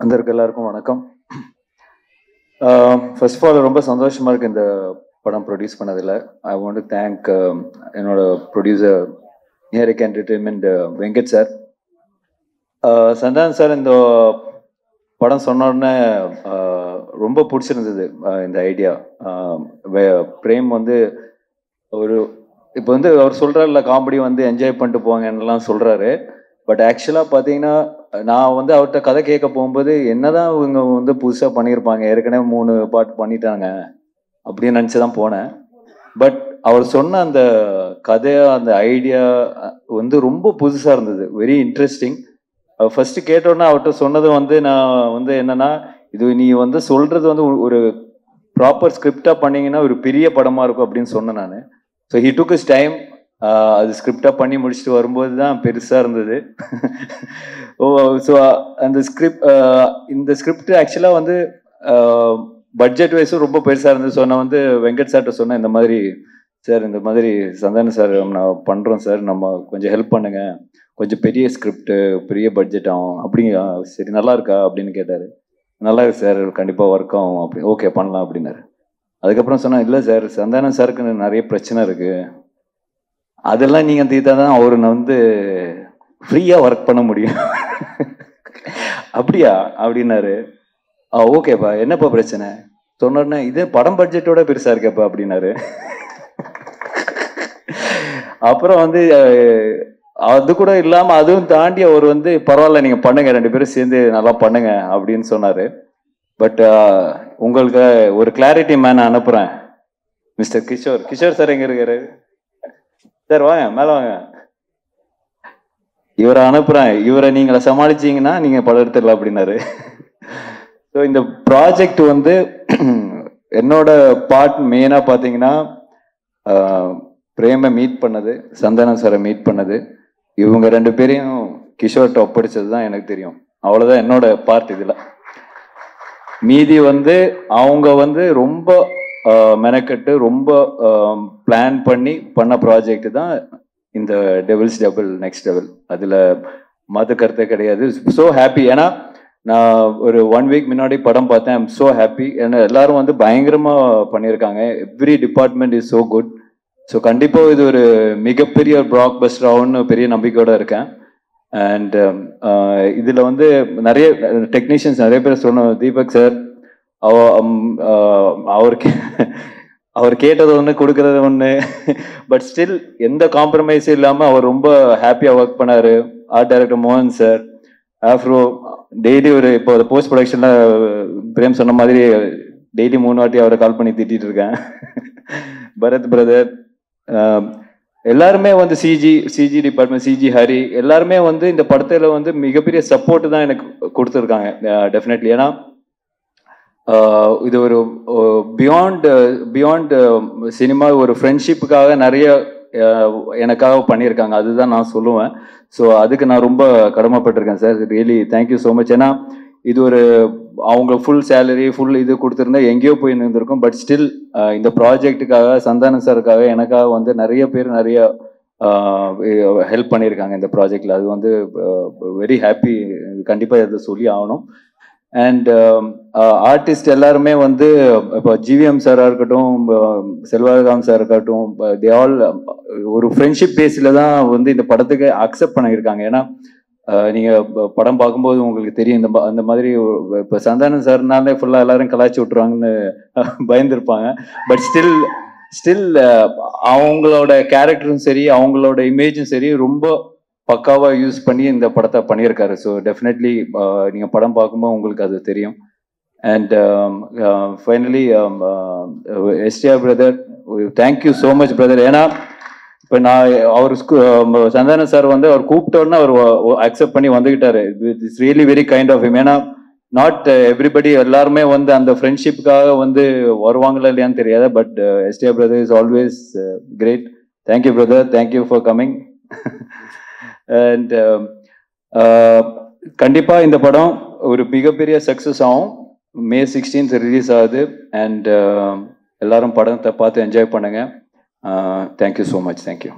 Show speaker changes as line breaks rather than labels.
அந்தருக்கு எல்லாருக்கும் வணக்கம். First of all ரொம்ப சந்தோஷமா இருக்கு இந்த படம் ப்ரொடியூஸ் பண்ணதில். ஐ வாண்ட் டு தேங்க் என்னோட ப்ரொடியூசர் நியரிக் entertainment Venkat sir. Santhanam sir இந்த படம் சொன்ன உடனே ரொம்ப பிடிச்சிருந்தது இந்த ஐடியா. பிரேம் வந்து ஒரு இப்போ வந்து அவர் சொல்கிறார்ல காமெடி வந்து என்ஜாய் பண்ணிட்டு போங்கன்னெலாம் சொல்கிறாரு. பட் ஆக்சுவலாக பார்த்தீங்கன்னா நான் வந்து அவர்கிட்ட கதை கேட்க போகும்போது என்னதான் இவங்க வந்து புதுசாக பண்ணியிருப்பாங்க, ஏற்கனவே 3 பாட்டு பண்ணிட்டாங்க அப்படின்னு நினச்சி தான் போனேன். பட் அவர் சொன்ன அந்த கதை அந்த ஐடியா வந்து ரொம்ப புதுசாக இருந்தது, வெரி இன்ட்ரெஸ்டிங். ஃபர்ஸ்ட் கேட்டோன்னா அவர்கிட்ட சொன்னது வந்து நான் வந்து என்னன்னா, இது நீ வந்து சொல்றது வந்து ஒரு ப்ராப்பர் ஸ்கிரிப்டாக பண்ணீங்கன்னா ஒரு பெரிய படமாக இருக்கும் அப்படின்னு சொன்னேன் நான். So he took is time. அது ஸ்கிரிப்டாக பண்ணி முடிச்சுட்டு வரும்போது தான் பெருசாக இருந்தது. ஸோ அந்த இந்த ஸ்கிரிப்ட் ஆக்சுவலாக வந்து பட்ஜெட் வைஸும் ரொம்ப பெருசாக இருந்தது. ஸோ நான் வந்து வெங்கட் சார்கிட்ட சொன்னேன், இந்த மாதிரி சார் இந்த மாதிரி சந்தானம் சார் நான் பண்ணுறோம் சார், நம்ம கொஞ்சம் ஹெல்ப் பண்ணுங்க, கொஞ்சம் பெரிய ஸ்கிரிப்டு பெரிய பட்ஜெட் ஆகும் அப்படிங்க. சரி நல்லா இருக்கா அப்படின்னு கேட்டார். நல்லா இருக்கு சார், கண்டிப்பாக ஒர்க் ஆகும் அப்படி, ஓகே பண்ணலாம் அப்படின்னாரு. அதுக்கப்புறம் சொன்னேன், இல்லை சார் சந்தானம் சாருக்கு நிறைய பிரச்சனை இருக்குது, அதெல்லாம் நீங்கள் தீர்த்தா தான் அவரை வந்து ஃப்ரீயாக ஒர்க் பண்ண முடியும். அப்படியா அப்படின்னாரு. ஓகேப்பா என்னப்பா பிரச்சனை சொன்னோடனே, இதே படம் பட்ஜெட்டோட பெருசாக இருக்கப்பா அப்படின்னாரு. அப்புறம் வந்து அது கூட இல்லாமல் அதுவும் தாண்டி அவர் வந்து பரவாயில்ல நீங்கள் பண்ணுங்க, 2 பேரும் சேர்ந்து நல்லா பண்ணுங்க அப்படின்னு சொன்னார். பட் உங்களுக்கு ஒரு கிளாரிட்டி மேன் அனுப்புகிறேன், மிஸ்டர் கிஷோர். கிஷோர் சார் எங்கே இருக்காரு சார்? வாங்க மேலே வாங்க. இவரை அனுப்புகிறேன், இவரை நீங்களை சமாளிச்சிங்கன்னா நீங்கள் படம் எடுத்துடலாம் அப்படின்னாரு. ஸோ இந்த ப்ராஜெக்ட் வந்து என்னோட பார்ட் மெயினாக பார்த்தீங்கன்னா பிரேமை மீட் பண்ணது, சந்தானம் சாரை மீட் பண்ணது, இவங்க 2 பேரையும் கிஷோர்கிட்ட ஒப்படைச்சது தான் எனக்கு தெரியும். அவ்வளோதான் என்னோட பார்ட் இதில். மீதி வந்து அவங்க வந்து ரொம்ப மெனக்கட்டு ரொம்ப பிளான் பண்ணி பண்ண ப்ராஜெக்ட் தான் இந்த டெவில்ஸ் டபுள் நெக்ஸ்ட் லெவல். அதில் மத கருத்தை கிடையாது. So happy. ஏன்னா நான் ஒரு 1 வீக் முன்னாடி படம் பார்த்தேன். I'm so happy. ஏன்னா எல்லாரும் வந்து பயங்கரமாக பண்ணியிருக்காங்க. Every department is so good. So கண்டிப்பாக இது ஒரு மிகப்பெரிய ஒரு பிளாக் பஸ்டர் ஆகும்னு பெரிய நம்பிக்கையோடு இருக்கேன். அண்ட் இதில் வந்து நிறைய டெக்னீஷியன்ஸ் நிறைய பேர் சொன்னோம். தீபக் சார் அவர் கேட்டது ஒன்று கொடுக்கறது ஒன்று. பட் ஸ்டில் எந்த காம்ப்ரமைஸும் இல்லாமல் அவர் ரொம்ப ஹாப்பியாக ஒர்க் பண்ணார். ஆர்ட் டைரக்டர் மோகன் சார், ஆஃப்ரோ டெய்லி ஒரு இப்போ போஸ்ட் ப்ரொடக்ஷனில் பிரேம் சொன்ன மாதிரி டெய்லி 3 வாட்டி அவரை கால் பண்ணி திட்டிகிட்டு இருக்கேன். பரத் பிரதர், எல்லாருமே வந்து சிஜி டிபார்ட்மெண்ட், சிஜி ஹரி, எல்லாருமே வந்து இந்த படத்தில் வந்து மிகப்பெரிய சப்போர்ட்டு தான் எனக்கு கொடுத்துருக்காங்க டெஃபினெட்லி. ஏன்னா இது ஒரு பியாண்ட் சினிமா ஒரு ஃப்ரெண்ட்ஷிப்புக்காக நிறைய எனக்காக பண்ணியிருக்காங்க, அதுதான் நான் சொல்லுவேன். ஸோ அதுக்கு நான் ரொம்ப கடமைப்பட்டிருக்கேன் sir. Really thank you so much. ஏன்னா இது ஒரு அவங்க ஃபுல் சேலரி ஃபுல் இது கொடுத்துருந்தா எங்கேயோ போய் நின்றுருக்கும். பட் ஸ்டில் இந்த ப்ராஜெக்டுக்காக சந்தானம் சாருக்காக எனக்காக வந்து நிறைய பேர் நிறைய ஹெல்ப் பண்ணியிருக்காங்க இந்த ப்ராஜெக்டில். அது வந்து வெரி ஹாப்பி, கண்டிப்பாக இதை சொல்லி ஆகணும். அண்ட் ஆர்டிஸ்ட் எல்லாருமே வந்து இப்போ ஜிவிஎம் சாராக இருக்கட்டும், செல்வராகவன் சார் இருக்கட்டும், தே ஆல் ஒரு ஃப்ரெண்ட்ஷிப் பேஸில் தான் வந்து இந்த படத்துக்கு அக்செப்ட் பண்ணியிருக்காங்க. ஏன்னா நீங்கள் படம் பார்க்கும்போது உங்களுக்கு தெரியும், அந்த மாதிரி இப்போ சந்தானம் சார்னாலே ஃபுல்லாக எல்லாரும் கலாய்ச்சி விட்டுருவாங்கன்னு பயந்துருப்பாங்க. பட் ஸ்டில் அவங்களோட கேரக்டரும் சரி அவங்களோட இமேஜும் சரி ரொம்ப பக்காவாக யூஸ் பண்ணி இந்த படத்தை பண்ணியிருக்காரு. ஸோ டெஃபினெட்லி நீங்கள் படம் பார்க்கும்போது உங்களுக்கு அது தெரியும். And finally STR brother, thank you so much brother. ஏன்னா இப்போ நான் அவர் சந்தானம் சார் வந்து அவர் கூப்பிட்டோன்னா அவர் அக்செப்ட் பண்ணி வந்துக்கிட்டாரு. It's really very kind of him. ஏன்னா நாட் எவ்ரிபடி எல்லாருமே வந்து அந்த ஃப்ரெண்ட்ஷிப்புக்காக வந்து வருவாங்களா இல்லையான்னு தெரியாது. But STR brother is always great. Thank you brother, thank you for coming. And கண்டிப்பாக இந்த படம் ஒரு மிகப்பெரிய சக்ஸஸ் ஆகும். May 16th ரிலீஸ் ஆகுது. அண்ட் எல்லாரும் படத்தை பார்த்து என்ஜாய் பண்ணுங்க. Thank you so much. தேங்க்யூ.